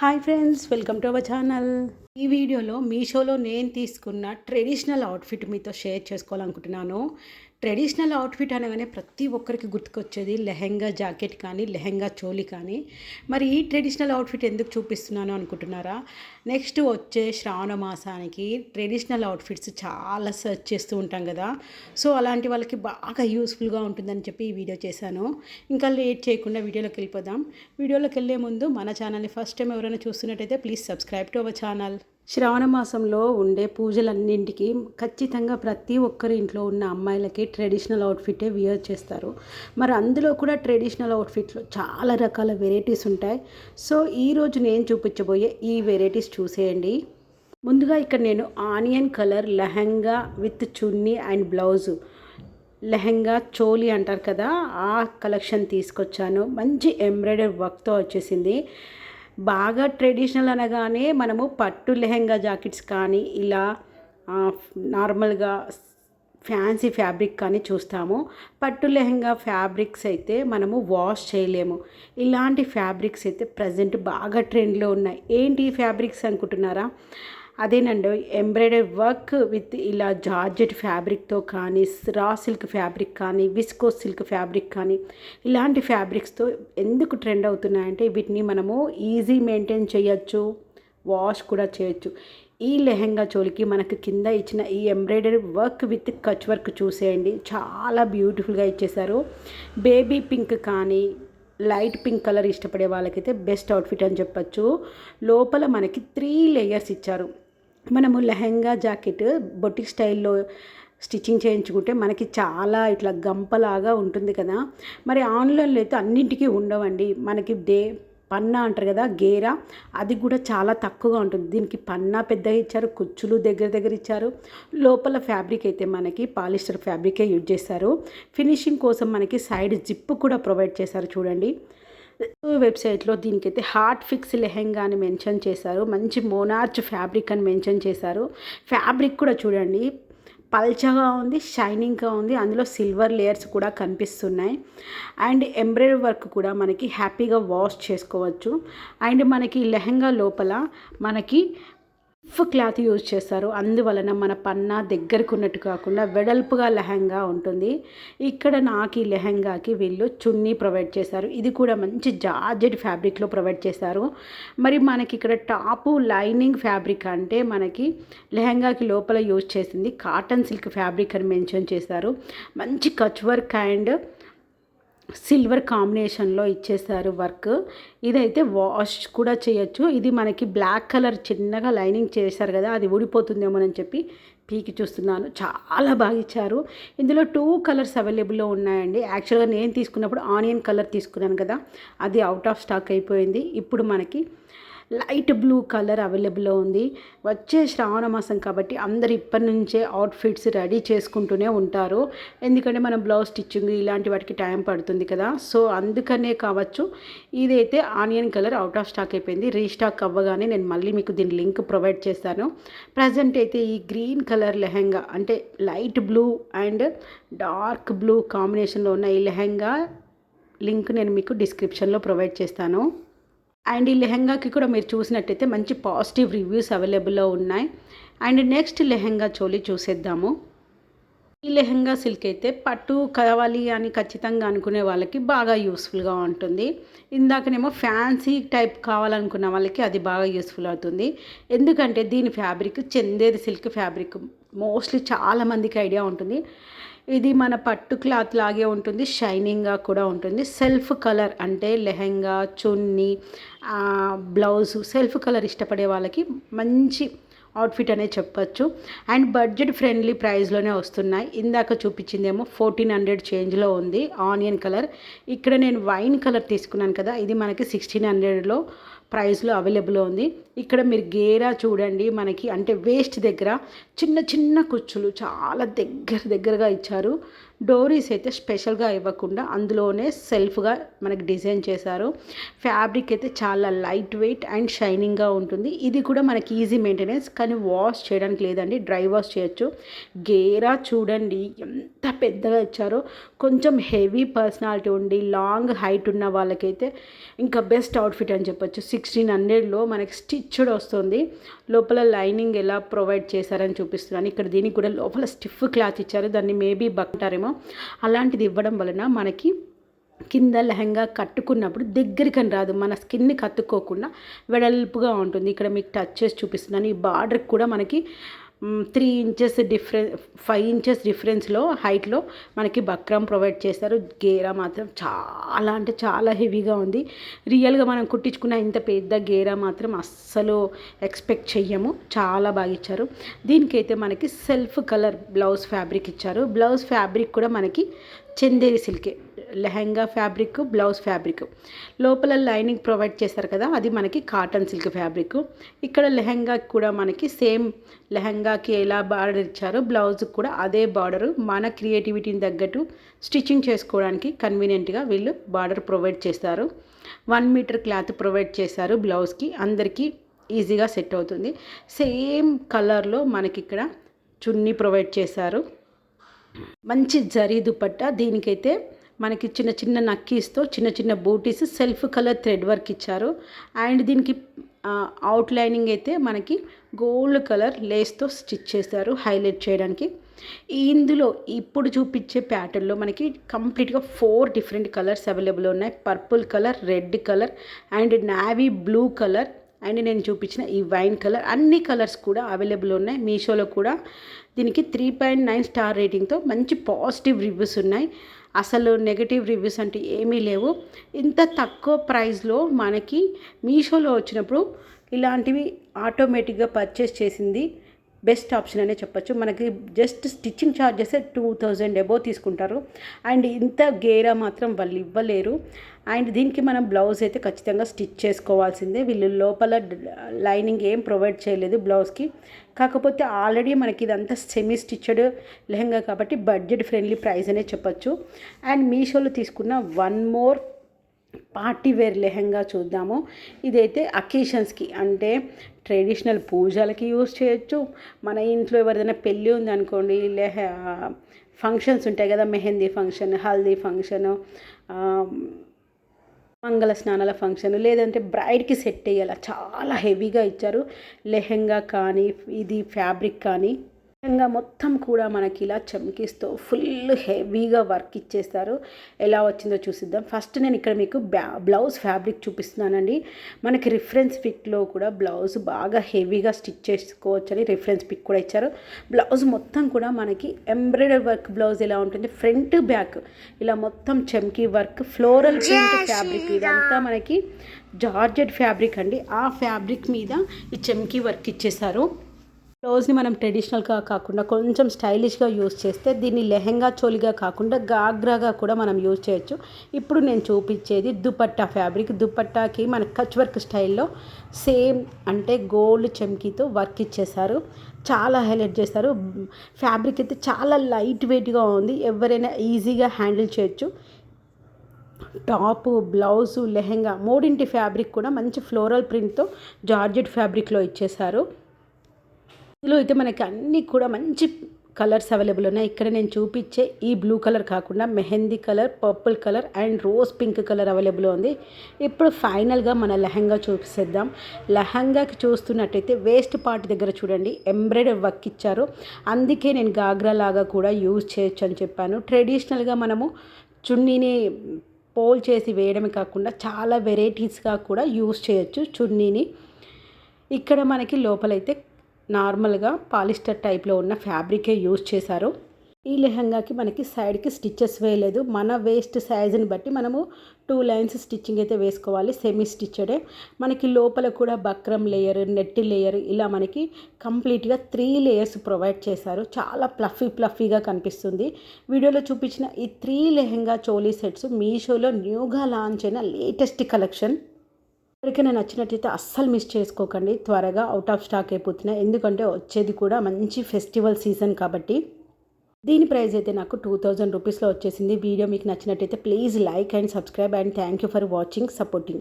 Hi friends, welcome to our channel. ఈ వీడియోలో మీషోలో నేను తీసుకున్న ట్రెడిషనల్ అవుట్ఫిట్ మీతో షేర్ చేసుకోవాలనుకుంటున్నాను. ట్రెడిషనల్ అవుట్ఫిట్ అనగానే ప్రతి ఒక్కరికి గుర్తుకొచ్చేది లెహెంగా జాకెట్ కానీ, లెహెంగా చోలి కానీ. మరి ఈ ట్రెడిషనల్ అవుట్ఫిట్ ఎందుకు చూపిస్తున్నాను అనుకుంటున్నారా? నెక్స్ట్ వచ్చే శ్రావణ మాసానికి ట్రెడిషనల్ అవుట్ఫిట్స్ చాలా సెర్చ్ చేస్తూ ఉంటాం కదా. సో అలాంటి వాళ్ళకి బాగా యూస్ఫుల్గా ఉంటుందని చెప్పి ఈ వీడియో చేశాను. ఇంకా లేట్ చేయకుండా వీడియోలోకి వెళ్ళిపోదాం. వీడియోలోకి వెళ్ళే ముందు మన ఛానల్ని ఫస్ట్ టైం ఎవరైనా చూస్తున్నట్టయితే please subscribe to our channel. Shravana మాసంలో ఉండే పూజలన్నింటికి ఖచ్చితంగా ప్రతి ఒక్కరి ఇంట్లో ఉన్న అమ్మాయిలకి ట్రెడిషనల్ అవుట్ఫిటే వియర్ చేస్తారు. మరి అందులో కూడా ట్రెడిషనల్ అవుట్ఫిట్లో చాలా రకాల వెరైటీస్ ఉంటాయి. సో ఈరోజు నేను చూపించబోయే ఈ వెరైటీస్ చూసేయండి. ముందుగా ఇక్కడ నేను onion colour lehenga with chunni and blouse, lehenga choli అంటారు కదా, ఆ కలెక్షన్ తీసుకొచ్చాను. మంచి ఎంబ్రాయిడరీ వర్క్తో వచ్చేసింది. బాగా ట్రెడిషనల్ అనగానే మనము పట్టు లెహంగా జాకెట్స్ కానీ ఇలా నార్మల్గా ఫ్యాన్సీ ఫ్యాబ్రిక్ కానీ చూస్తాము. పట్టు లెహంగా ఫ్యాబ్రిక్స్ అయితే మనము వాష్ చేయలేము. ఇలాంటి ఫ్యాబ్రిక్స్ అయితే ప్రజెంట్ బాగా ట్రెండ్లో ఉన్నాయి. ఏంటి ఈ ఫ్యాబ్రిక్స్ అనుకుంటున్నారా? అదేనండి, ఎంబ్రాయిడరీ వర్క్ విత్ ఇలా జార్జెట్ ఫ్యాబ్రిక్తో కానీ, రా సిల్క్ ఫ్యాబ్రిక్ కానీ, విస్కోస్ సిల్క్ ఫ్యాబ్రిక్ కానీ, ఇలాంటి ఫ్యాబ్రిక్స్తో ఎందుకు ట్రెండ్ అవుతున్నాయంటే వీటిని మనము ఈజీ మెయింటైన్ చేయొచ్చు, వాష్ కూడా చేయొచ్చు. ఈ లెహంగా చోలికి మనకు కింద ఇచ్చిన ఈ embroidery work with Kutch work చూసేయండి, చాలా బ్యూటిఫుల్గా ఇచ్చేసారు. బేబీ పింక్ కానీ లైట్ పింక్ కలర్ ఇష్టపడే వాళ్ళకైతే బెస్ట్ అవుట్ఫిట్ అని చెప్పచ్చు. లోపల మనకి 3 లేయర్స్ ఇచ్చారు. మనము లెహంగా జాకెట్ బొటిక్ స్టైల్లో స్టిచ్చింగ్ చేయించుకుంటే మనకి చాలా ఇట్లా గంపలాగా ఉంటుంది కదా. మరి ఆన్లైన్లో అయితే అన్నింటికీ ఉండవండి. మనకి పన్నా అంటారు కదా, గేరా, అది కూడా చాలా తక్కువగా ఉంటుంది. దీనికి పన్నా పెద్దగా ఇచ్చారు, కుచ్చులు దగ్గర దగ్గర ఇచ్చారు. లోపల ఫ్యాబ్రిక్ అయితే మనకి పాలిస్టర్ ఫ్యాబ్రికే యూజ్ చేశారు. ఫినిషింగ్ కోసం మనకి సైడ్ జిప్ కూడా ప్రొవైడ్ చేశారు. చూడండి, వెబ్సైట్లో దీనికైతే హార్ట్ ఫిక్స్ లెహెంగా అని మెన్షన్ చేశారు. మంచి మోనార్చ్ ఫ్యాబ్రిక్ అని మెన్షన్ చేశారు. ఫ్యాబ్రిక్ కూడా చూడండి, పల్చగా ఉంది, షైనింగ్గా ఉంది. అందులో సిల్వర్ లేయర్స్ కూడా కనిపిస్తున్నాయి. అండ్ ఎంబ్రాయిడరీ వర్క్ కూడా మనకి హ్యాపీగా వాష్ చేసుకోవచ్చు. అండ్ మనకి లెహంగా లోపల మనకి క్లాత్ యూజ్ చేస్తారు. అందువలన మన పన్నా దగ్గరకు ఉన్నట్టు కాకుండా వెడల్పుగా లెహంగా ఉంటుంది. ఇక్కడ నాకు ఈ లెహంగాకి వీళ్ళు చున్నీ ప్రొవైడ్ చేశారు. ఇది కూడా మంచి జార్జెట్ ఫ్యాబ్రిక్లో ప్రొవైడ్ చేశారు. మరి మనకి ఇక్కడ టాపు లైనింగ్ ఫ్యాబ్రిక్ అంటే మనకి లెహంగాకి లోపల యూజ్ చేసింది కాటన్ సిల్క్ ఫ్యాబ్రిక్ అని మెన్షన్ చేశారు. మంచి కచ్ వర్క్ అండ్ సిల్వర్ కాంబినేషన్లో ఇచ్చేసారు వర్క్. ఇదైతే వాష్ కూడా చేయొచ్చు. ఇది మనకి బ్లాక్ కలర్ చిన్నగా లైనింగ్ చేశారు కదా, అది ఊడిపోతుందేమోనని చెప్పి పీకి చూస్తున్నాను. చాలా బాగా ఇచ్చారు. ఇందులో 2 కలర్స్ అవైలబుల్లో ఉన్నాయండి. యాక్చువల్గా నేను తీసుకున్నప్పుడు ఆనియన్ కలర్ తీసుకున్నాను కదా, అది అవుట్ ఆఫ్ స్టాక్ అయిపోయింది. ఇప్పుడు మనకి లైట్ బ్లూ కలర్ అవైలబుల్లో ఉంది. వచ్చే శ్రావణ మాసం కాబట్టి అందరు ఇప్పటి నుంచే అవుట్ఫిట్స్ రెడీ చేసుకుంటూనే ఉంటారు. ఎందుకంటే మనం బ్లౌజ్ స్టిచ్చింగ్ ఇలాంటి వాటికి టైం పడుతుంది కదా. సో అందుకనే కావచ్చు, ఇదైతే onion colour out of stock అయిపోయింది. రీస్టాక్ అవ్వగానే నేను మళ్ళీ మీకు దీని లింక్ ప్రొవైడ్ చేస్తాను. ప్రజెంట్ అయితే ఈ గ్రీన్ కలర్ లెహంగా అంటే light blue and dark blue కాంబినేషన్లో ఉన్న ఈ లెహంగా లింక్ నేను మీకు డిస్క్రిప్షన్లో ప్రొవైడ్ చేస్తాను. అండ్ ఈ లెహంగాకి కూడా మీరు చూసినట్టయితే మంచి పాజిటివ్ రివ్యూస్ అవైలబుల్లో ఉన్నాయి. అండ్ నెక్స్ట్ లెహంగా చోలీ చూసేద్దాము. ఈ లెహంగా సిల్క్ అయితే పట్టు కావాలి అని ఖచ్చితంగా అనుకునే వాళ్ళకి బాగా యూస్ఫుల్గా ఉంటుంది. ఇందాకనేమో ఫ్యాన్సీ టైప్ కావాలనుకున్న వాళ్ళకి అది బాగా యూస్ఫుల్ అవుతుంది. ఎందుకంటే దీని fabric Chanderi silk fabric mostly చాలామందికి ఐడియా ఉంటుంది. ఇది మన పట్టు క్లాత్ లాగే ఉంటుంది, షైనింగ్గా కూడా ఉంటుంది. సెల్ఫ్ కలర్ అంటే లెహంగా చున్నీ బ్లౌజు సెల్ఫ్ కలర్ ఇష్టపడే వాళ్ళకి మంచి అవుట్ఫిట్ అనే చెప్పచ్చు. అండ్ బడ్జెట్ ఫ్రెండ్లీ ప్రైస్లోనే వస్తున్నాయి. ఇందాక చూపించిందేమో 1400 చేంజ్లో ఉంది ఆనియన్ కలర్. ఇక్కడ నేను వైన్ కలర్ తీసుకున్నాను కదా, ఇది మనకి 1600లో ప్రైస్లో అవైలబుల్ ఉంది. ఇక్కడ మీరు గేరా చూడండి, మనకి అంటే వేస్ట్ దగ్గర చిన్న చిన్న కుచ్చులు చాలా దగ్గరగా ఇచ్చారు. డోరీస్ అయితే స్పెషల్గా ఇవ్వకుండా అందులోనే సెల్ఫ్గా మనకి డిజైన్ చేశారు. ఫ్యాబ్రిక్ అయితే చాలా లైట్ వెయిట్ అండ్ షైనింగ్గా ఉంటుంది. ఇది కూడా మనకి ఈజీ మెయింటెనెన్స్, కానీ వాష్ చేయడానికి లేదండి, డ్రై వాష్ చేయొచ్చు. గేరా చూడండి ఎంత పెద్దగా ఇచ్చారో. కొంచెం హెవీ పర్సనాలిటీ ఉండి లాంగ్ హైట్ ఉన్న వాళ్ళకైతే ఇంకా బెస్ట్ అవుట్ఫిట్ అని చెప్పొచ్చు. 1600లో మనకి స్టిచ్డ్ వస్తుంది. లోపల లైనింగ్ ఎలా ప్రొవైడ్ చేశారని చూపిస్తున్నాను. ఇక్కడ దీనికి కూడా లోపల స్టిఫ్ క్లాత్ ఇచ్చారు, దాన్ని మేబీ బక్టారేమో. అలాంటిది ఇవ్వడం వలన మనకి కింద లెహంగా కట్టుకున్నప్పుడు దగ్గరికని రాదు, మన స్కిన్ని కత్తుకోకుండా వెడల్పుగా ఉంటుంది. ఇక్కడ మీకు టచ్ చేసి చూపిస్తున్నాను. ఈ బార్డర్కి కూడా మనకి 3 ఇంచెస్ 5 ఇంచెస్ డిఫరెన్స్లో హైట్లో మనకి బక్రం ప్రొవైడ్ చేస్తారు. గేరా మాత్రం చాలా అంటే చాలా హెవీగా ఉంది. రియల్గా మనం కుట్టించుకున్న ఇంత పెద్ద గేరా మాత్రం అస్సలు ఎక్స్పెక్ట్ చెయ్యము. చాలా బాగా ఇచ్చారు. దీనికైతే మనకి సెల్ఫ్ కలర్ బ్లౌజ్ ఫ్యాబ్రిక్ ఇచ్చారు. బ్లౌజ్ ఫ్యాబ్రిక్ కూడా మనకి చందేరి సిల్కే. లెహంగా ఫ్యాబ్రిక్, బ్లౌజ్ ఫ్యాబ్రిక్, లోపల లైనింగ్ ప్రొవైడ్ చేస్తారు కదా, అది మనకి కాటన్ సిల్క్ ఫ్యాబ్రిక్. ఇక్కడ లెహంగాకి కూడా మనకి సేమ్ లెహంగాకి ఎలా బార్డర్ ఇచ్చారో బ్లౌజ్కి కూడా అదే బార్డరు. మన క్రియేటివిటీని తగ్గట్టు స్టిచ్చింగ్ చేసుకోవడానికి కన్వీనియంట్గా వీళ్ళు బార్డర్ ప్రొవైడ్ చేస్తారు. 1 మీటర్ క్లాత్ ప్రొవైడ్ చేశారు బ్లౌజ్కి. అందరికీ ఈజీగా సెట్ అవుతుంది. సేమ్ కలర్లో మనకి ఇక్కడ చున్నీ ప్రొవైడ్ చేశారు. మంచి జరీ దుపట్టా. దీనికైతే మనకి చిన్న చిన్న నక్కీస్తో చిన్న చిన్న బూటీస్, సెల్ఫ్ కలర్ థ్రెడ్ వర్క్ ఇచ్చారు. అండ్ దీనికి అవుట్ లైనింగ్ అయితే మనకి గోల్డ్ కలర్ లేస్తో స్టిచ్ చేశారు హైలైట్ చేయడానికి. ఇందులో ఇప్పుడు చూపించే ప్యాటర్న్లో మనకి కంప్లీట్గా 4 డిఫరెంట్ కలర్స్ అవైలబుల్ ఉన్నాయి. Purple colour, red colour and navy blue colour and నేను చూపించిన ఈ వైన్ కలర్, అన్ని కలర్స్ కూడా అవైలబుల్ ఉన్నాయి. మీషోలో కూడా దీనికి 3.9 స్టార్ రేటింగ్తో మంచి పాజిటివ్ రివ్యూస్ ఉన్నాయి. అసలు నెగటివ్ రివ్యూస్ అంటే ఏమీ లేవు. ఇంత తక్కువ ప్రైస్లో మనకి మీషోలో వచ్చినప్పుడు ఇలాంటివి ఆటోమేటిక్గా పర్చేస్ చేసింది బెస్ట్ ఆప్షన్ అనే చెప్పచ్చు. మనకి జస్ట్ స్టిచ్చింగ్ ఛార్జెస్ 2000 అబోవ్ తీసుకుంటారు. అండ్ ఇంత గేరా మాత్రం వాళ్ళు ఇవ్వలేరు. అండ్ దీనికి మనం బ్లౌజ్ అయితే ఖచ్చితంగా స్టిచ్ చేసుకోవాల్సిందే. వీళ్ళు లోపల లైనింగ్ ఏం ప్రొవైడ్ చేయలేదు బ్లౌజ్కి. కాకపోతే ఆల్రెడీ మనకి ఇదంతా సెమీ స్టిచ్డ్ లెహంగా కాబట్టి బడ్జెట్ ఫ్రెండ్లీ ప్రైస్ అనే చెప్పచ్చు. అండ్ మీషోలో తీసుకున్న one more party wear lehenga చూద్దాము. ఇదైతే అకేషన్స్కి అంటే ట్రెడిషనల్ పూజలకి యూజ్ చేయొచ్చు. మన ఇంట్లో ఎవరిదైనా పెళ్ళి ఉందనుకోండి, ఫంక్షన్స్ ఉంటాయి కదా, మెహందీ ఫంక్షన్, హల్దీ ఫంక్షను, మంగళ స్నానాల ఫంక్షన్, లేదంటే బ్రైడ్కి సెట్ అయ్యేలా చాలా హెవీగా ఇచ్చారు. లెహంగా కానీ ఇది ఫ్యాబ్రిక్ కానీ లెహంగా మొత్తం కూడా మనకి ఇలా చమ్కీస్తో ఫుల్ హెవీగా వర్క్ ఇచ్చేస్తారు. ఎలా వచ్చిందో చూసిద్దాం. ఫస్ట్ నేను ఇక్కడ మీకు బ్లౌజ్ ఫ్యాబ్రిక్ చూపిస్తున్నానండి. మనకి రిఫరెన్స్ పిక్లో కూడా బ్లౌజ్ బాగా హెవీగా స్టిచ్ చేసుకోవచ్చు అని రిఫరెన్స్ పిక్ కూడా ఇచ్చారు. బ్లౌజ్ మొత్తం కూడా మనకి ఎంబ్రాయిడరీ వర్క్ బ్లౌజ్ ఎలా ఉంటుంది, ఫ్రంట్ బ్యాక్ ఇలా మొత్తం చమ్కీ వర్క్, ఫ్లోరల్ ప్రింట్ ఫ్యాబ్రిక్, ఇదంతా మనకి జార్జెట్ ఫ్యాబ్రిక్ అండి. ఆ ఫ్యాబ్రిక్ మీద ఈ చమ్కీ వర్క్ ఇచ్చేసారు. బ్లౌజ్ని మనం ట్రెడిషనల్గా కాకుండా కొంచెం స్టైలిష్గా యూజ్ చేస్తే దీన్ని లెహంగా చోలిగా కాకుండా గాగ్రాగా కూడా మనం యూజ్ చేయొచ్చు. ఇప్పుడు నేను చూపించేది దుపట్టా ఫ్యాబ్రిక్. దుపట్టాకి మన కచ్ వర్క్ స్టైల్లో సేమ్ అంటే గోల్డ్ చమ్కీతో వర్క్ ఇచ్చేసారు. చాలా హైలైట్ చేస్తారు. ఫ్యాబ్రిక్ అయితే చాలా లైట్ వెయిట్గా ఉంది, ఎవరైనా ఈజీగా హ్యాండిల్ చేయొచ్చు. టాపు, బ్లౌజు, లెహంగా మూడింటి ఫ్యాబ్రిక్ కూడా మంచి ఫ్లోరల్ ప్రింట్తో జార్జెట్ ఫ్యాబ్రిక్లో ఇచ్చేసారు. ఇందులో అయితే మనకి అన్నీ కూడా మంచి కలర్స్ అవైలబుల్ ఉన్నాయి. ఇక్కడ నేను చూపించే ఈ బ్లూ కలర్ కాకుండా mehndi colour, purple colour and rose pink colour available ఉంది. ఇప్పుడు ఫైనల్గా మన లెహంగా చూపిసేద్దాం. లెహంగాకి చూస్తున్నట్టయితే వేస్ట్ పార్ట్ దగ్గర చూడండి ఎంబ్రాయిడరీ వర్క్ ఇచ్చారు. అందుకే నేను గాగ్రా లాగా కూడా యూజ్ చేయొచ్చు అని చెప్పాను. ట్రెడిషనల్గా మనము చున్నీని పోల్ చేసి వేయడమే కాకుండా చాలా వెరైటీస్గా కూడా యూజ్ చేయొచ్చు చున్నీని. ఇక్కడ మనకి లోపలైతే నార్మల్గా పాలిస్టర్ టైప్లో ఉన్న ఫ్యాబ్రికే యూజ్ చేశారు. ఈ లెహంగాకి మనకి సైడ్కి స్టిచ్చెస్ వేయలేదు. మన వేస్ట్ సైజుని బట్టి మనము 2 లైన్స్ స్టిచ్చింగ్ అయితే వేసుకోవాలి. సెమీ స్టిచ్డే. మనకి లోపల కూడా బక్రం లేయర్, నెట్టి లేయర్ ఇలా మనకి కంప్లీట్గా 3 లేయర్స్ ప్రొవైడ్ చేశారు. చాలా ప్లఫీగా కనిపిస్తుంది. వీడియోలో చూపించిన ఈ 3 లెహంగా చోలీ సెట్స్ మీషోలో న్యూగా లాంచ్ అయిన లేటెస్ట్ కలెక్షన్. ఎవరికైనా నచ్చినట్లయితే అస్సలు మిస్ చేసుకోకండి. త్వరగా అవుట్ ఆఫ్ స్టాక్ అయిపోతున్నాయి. ఎందుకంటే వచ్చేది కూడా మంచి ఫెస్టివల్ సీజన్ కాబట్టి. దీని ప్రైస్ అయితే నాకు 2000 రూపీస్లో వచ్చేసింది. వీడియో మీకు నచ్చినట్టయితే please like and subscribe and thank you for watching supporting.